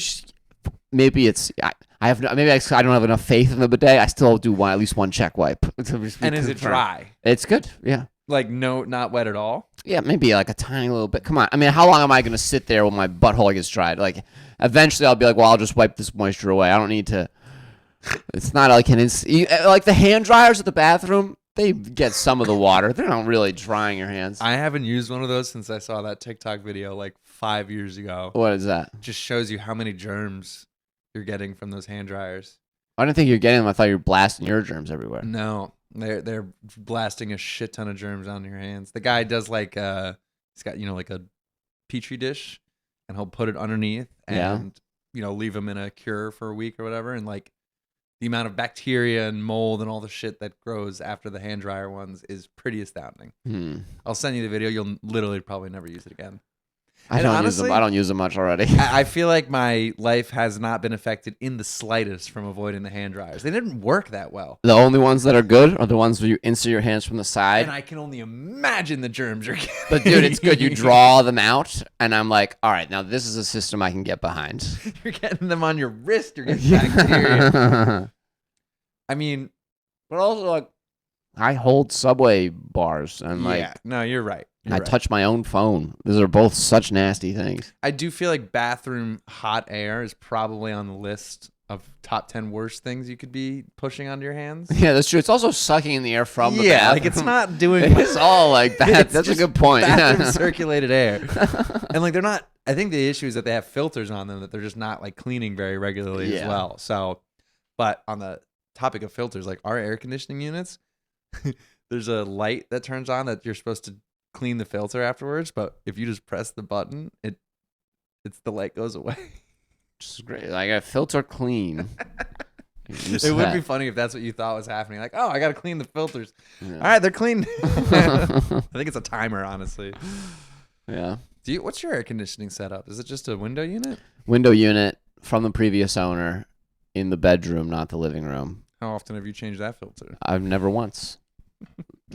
maybe it's. I don't have enough faith in the bidet. I still do at least one check wipe. And is it dry? It's good. Yeah. Like not wet at all? Yeah, maybe like a tiny little bit. Come on. I mean, how long am I going to sit there when my butthole gets dried? Like, eventually I'll be like, well, I'll just wipe this moisture away. I don't need to. It's not like like the hand dryers at the bathroom. They get some of the water. They're not really drying your hands. I haven't used one of those since I saw that TikTok video like 5 years ago. What is that? Just shows you how many germs you're getting from those hand dryers. I didn't think you were getting them. I thought you were blasting your germs everywhere. No, they're blasting a shit ton of germs onto your hands. The guy does like he's got like a petri dish, and he'll put it underneath and leave them in a cure for a week or whatever, and like the amount of bacteria and mold and all the shit that grows after the hand dryer ones is pretty astounding. I'll send you the video. You'll literally probably never use it again. I don't use them much already. I feel like my life has not been affected in the slightest from avoiding the hand dryers. They didn't work that well. The only ones that are good are the ones where you insert your hands from the side. And I can only imagine the germs you're getting. But dude, it's good. You draw them out, and I'm like, all right, now this is a system I can get behind. You're getting them on your wrist. You're getting bacteria. I mean, but also like, I hold Subway bars, and no, you're right. I touch my own phone. Those are both such nasty things. I do feel like bathroom hot air is probably on the list of top 10 worst things you could be pushing onto your hands. Yeah, that's true. It's also sucking in the air from the bathroom. Yeah, like it's not doing... It's all like that. That's a good point. Bathroom circulated air. And like they're not... I think the issue is that they have filters on them that they're just not like cleaning very regularly as well. So, but on the topic of filters, like our air conditioning units, there's a light that turns on that you're supposed to clean the filter afterwards, but if you just press the button, it's the light goes away. Which is great. Like a filter clean. It would be funny if that's what you thought was happening. Like, oh, I got to clean the filters. Yeah. All right, they're clean. I think it's a timer, honestly. Yeah. What's your air conditioning setup? Is it just a window unit? Window unit from the previous owner in the bedroom, not the living room. How often have you changed that filter? I've never once.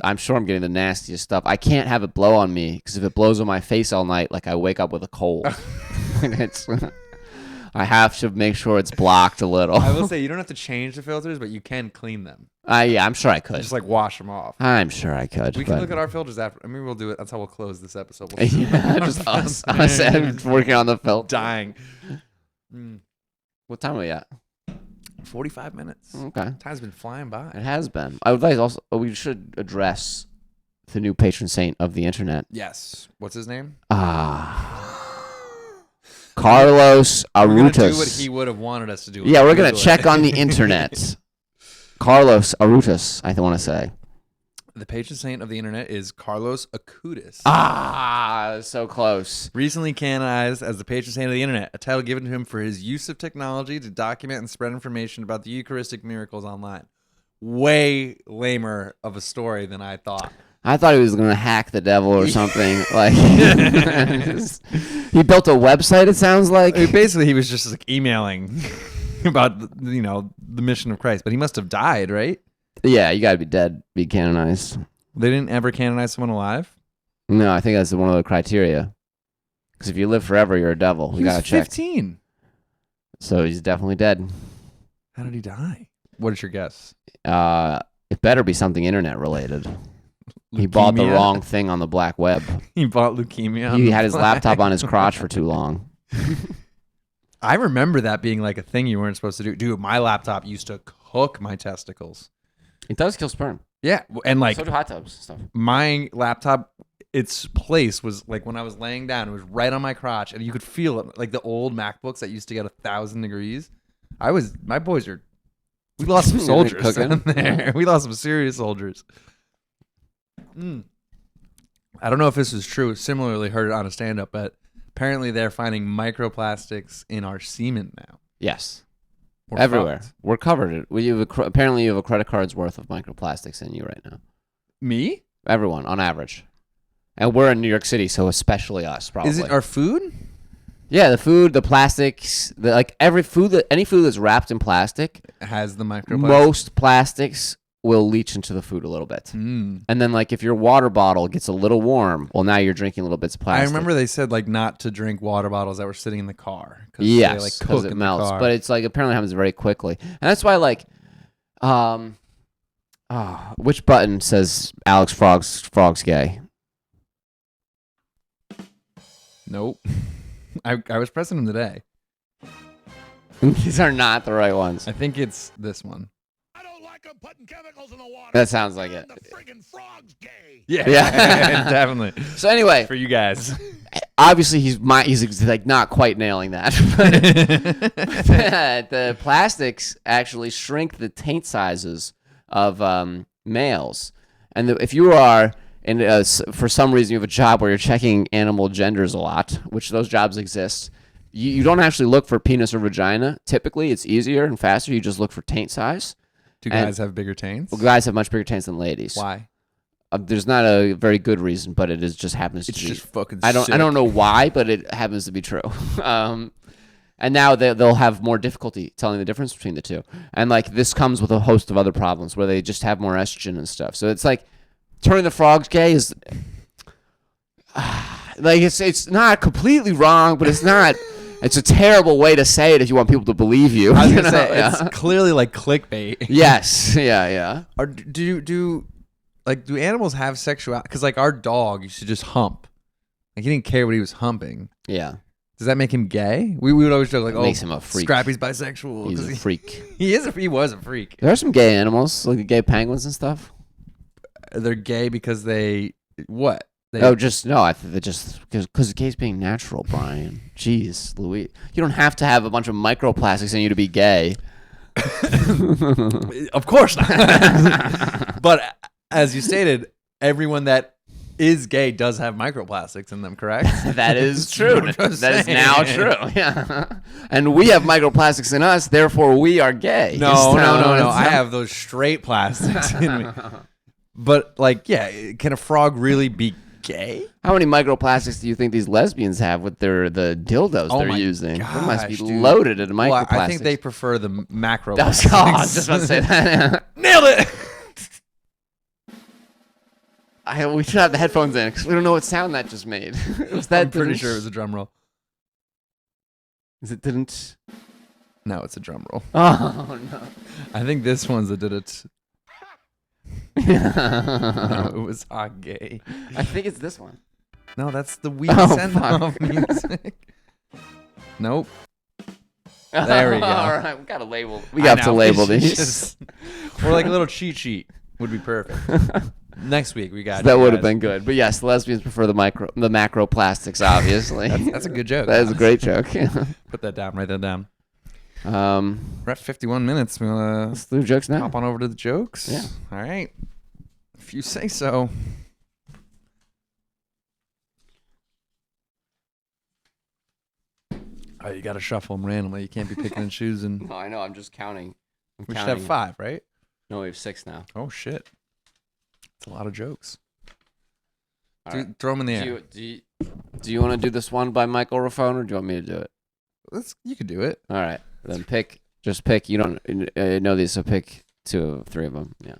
I'm sure I'm getting the nastiest stuff. I can't have it blow on me because if it blows on my face all night, like I wake up with a cold. I have to make sure it's blocked a little. I will say you don't have to change the filters, but you can clean them. Yeah, I'm sure I could. Just like wash them off. I'm sure I could. We can look at our filters after. I mean, we'll do it. That's how we'll close this episode. Yeah, just us working on the filter. Dying. What time are we at? 45 minutes. Okay. Time's been flying by. It has been. I would like also, we should address the new patron saint of the internet. Yes. What's his name? Carlos Arutas. We're going to do what he would have wanted us to do. Yeah, we're going to check on the internet. Carlos Arutas, I want to say. The patron saint of the internet is Carlos Acutis. So close. Recently canonized as the patron saint of the internet, a title given to him for his use of technology to document and spread information about the Eucharistic miracles online. Way lamer of a story than I thought. I thought he was going to hack the devil or something. Like he built a website, it sounds like. Basically, he was just like emailing about the mission of Christ, but he must have died, right? Yeah, you got to be dead, be canonized. They didn't ever canonize someone alive? No, I think that's one of the criteria. Because if you live forever, you're a devil. We got to check. 15. So he's definitely dead. How did he die? What is your guess? It better be something internet related. Leukemia? He bought the wrong thing on the black web. He bought leukemia. He had his laptop on his crotch for too long. I remember that being like a thing you weren't supposed to do. Dude, my laptop used to cook my testicles. It does kill sperm. Yeah, and like so do hot tubs and stuff. My laptop, its place was like when I was laying down, it was right on my crotch, and you could feel it. Like the old MacBooks that used to get 1,000 degrees. We lost some soldiers in there. We lost some serious soldiers. I don't know if this is true. Similarly, heard it on a stand-up, but apparently they're finding microplastics in our semen now. Yes. Everywhere. We're covered. Apparently you have a credit card's worth of microplastics in you right now. Me? Everyone, on average. And we're in New York City, so especially us, probably. Is it our food? Yeah, the food, the plastics, any food that's wrapped in plastic has the microplastics. Most plastics will leach into the food a little bit. And then if your water bottle gets a little warm, well, now you're drinking little bits of plastic. I remember they said not to drink water bottles that were sitting in the car. Yes, because it melts. But it's apparently happens very quickly. And that's why which button says Alex Frog's gay? Nope. I was pressing them today. These are not the right ones. I think it's this one. Putting chemicals in the water. That sounds like it. The friggin' frog's gay. Yeah, definitely. So anyway, for you guys, obviously he's not quite nailing that. But the plastics actually shrink the taint sizes of males, and if you are for some reason you have a job where you're checking animal genders a lot, which those jobs exist. You don't actually look for penis or vagina. Typically, it's easier and faster. You just look for taint size. Do guys have bigger taints? Well, guys have much bigger taints than ladies. Why? There's not a very good reason, but it is just happens to be. It's just fucking I don't know why, but it happens to be true. And now they'll have more difficulty telling the difference between the two. And like this comes with a host of other problems where they just have more estrogen and stuff. So it's like turning the frogs gay is like it's not completely wrong, but it's not. It's a terrible way to say it if you want people to believe you. I was gonna say it's clearly like clickbait. Yes, yeah. Or do animals have sexuality? Because like our dog used to just hump. Like he didn't care what he was humping. Yeah. Does that make him gay? We would always joke like, "Oh, makes him a freak. Scrappy's bisexual." He's a freak. He was a freak. There are some gay animals, like the gay penguins and stuff. They're gay because they what? I think they're just because gay's being natural, Brian. Jeez, Louis, you don't have to have a bunch of microplastics in you to be gay. Of course not. But as you stated, everyone that is gay does have microplastics in them, correct? That is true. That is now true. Yeah. And we have microplastics in us, therefore we are gay. No. I have those straight plastics in me. But like, yeah, can a frog really be gay? How many microplastics do you think these lesbians have with the dildos they're using? Gosh, they must be dude. Loaded in microplastics. Well, I think they prefer the macro. I was just about to say that. Nailed it. We should have the headphones in because we don't know what sound that just made. I'm pretty sure it was a drum roll. Is it didn't? No, it's a drum roll. Oh no! I think this one's a did it. No, it was gay. I think it's this one. No, that's the weak send-off music. Nope. There we go. All right, we got to label. We have to label these. Or like a little cheat sheet would be perfect. Next week we got that would have been good, but yes, lesbians prefer the macroplastics. Obviously, that's a good joke. That is a great joke. Put that down. Write that down. We're at 51 minutes. Let's do jokes now. Hop on over to the jokes. Yeah. All right. If you say so. Oh, you got to shuffle them randomly. You can't be picking and choosing. No, I know. I'm just counting. We should have 5, right? No, we have 6 now. Oh shit. It's a lot of jokes. Right. Throw them in the air. Do you want to do this one by Michael Rafone, or do you want me to do it? You can do it. All right. Then pick. Just pick. You don't know these, so pick 2 or 3 of them. Yeah.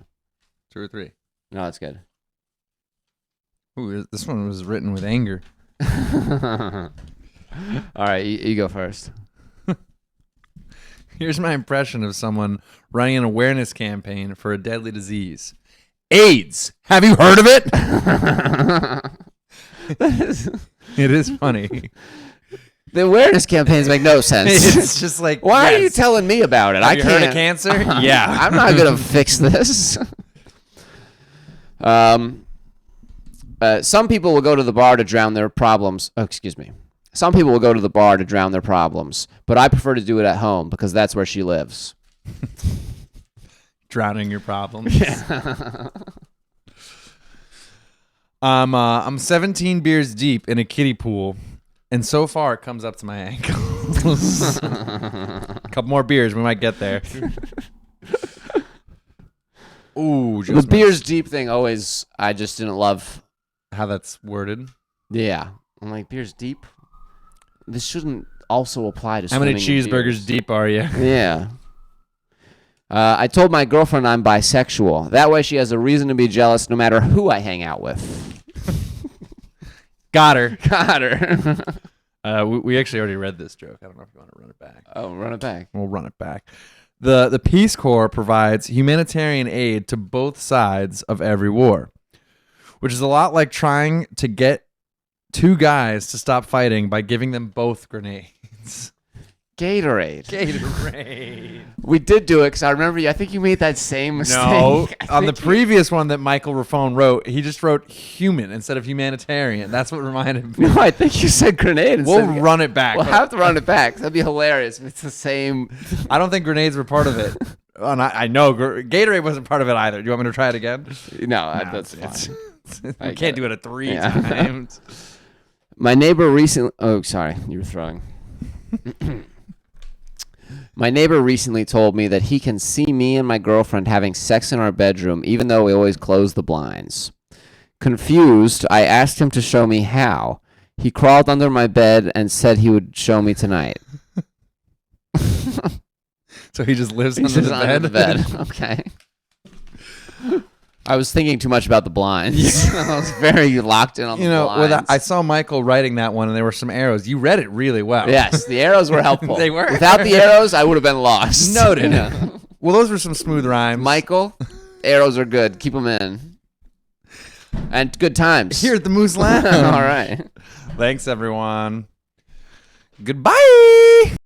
2 or 3. No, that's good. Ooh, this one was written with anger. All right, you go first. Here's my impression of someone running an awareness campaign for a deadly disease. AIDS. Have you heard of it? It is funny. The awareness campaigns make no sense. It's just like, why are you telling me about it? Have you heard of cancer? Yeah. I'm not going to fix this. Some people will go to the bar to drown their problems. Oh, excuse me. Some people will go to the bar to drown their problems, but I prefer to do it at home because that's where she lives. Drowning your problems. Yeah. I'm 17 beers deep in a kiddie pool, and so far it comes up to my ankles. A couple more beers, we might get there. Ooh, the beers deep thing always, I just didn't love how that's worded. Yeah, I'm like, beers deep. This shouldn't also apply to how many cheeseburgers deep are you? Yeah. I told my girlfriend I'm bisexual. That way she has a reason to be jealous no matter who I hang out with. Got her. We actually already read this joke. I don't know if you want to run it back. Oh, run it back. We'll run it back. The Peace Corps provides humanitarian aid to both sides of every war, which is a lot like trying to get 2 guys to stop fighting by giving them both grenades. Gatorade. Gatorade. We did do it because I remember I think you made that same mistake. No, on the previous one that Michael Rafone wrote, he just wrote human instead of humanitarian. That's what reminded me. No, I think you said grenade. We'll run it back. We'll have to run it back. That'd be hilarious if it's the same. I don't think grenades were part of it. And I know Gatorade wasn't part of it either. Do you want me to try it again? No, that's fine. We can't do it at 3 times. My neighbor recently... Oh, sorry. You were throwing. My neighbor recently told me that he can see me and my girlfriend having sex in our bedroom, even though we always close the blinds. Confused, I asked him to show me how. He crawled under my bed and said he would show me tonight. So he just lives under the bed? Okay. I was thinking too much about the blinds. I was very locked in on the blinds. I saw Michael writing that one, and there were some arrows. You read it really well. Yes, the arrows were helpful. They were. Without the arrows, I would have been lost. Noted. Well, those were some smooth rhymes. Michael, arrows are good. Keep them in. And good times. Here at the Moose Lounge. All right. Thanks, everyone. Goodbye.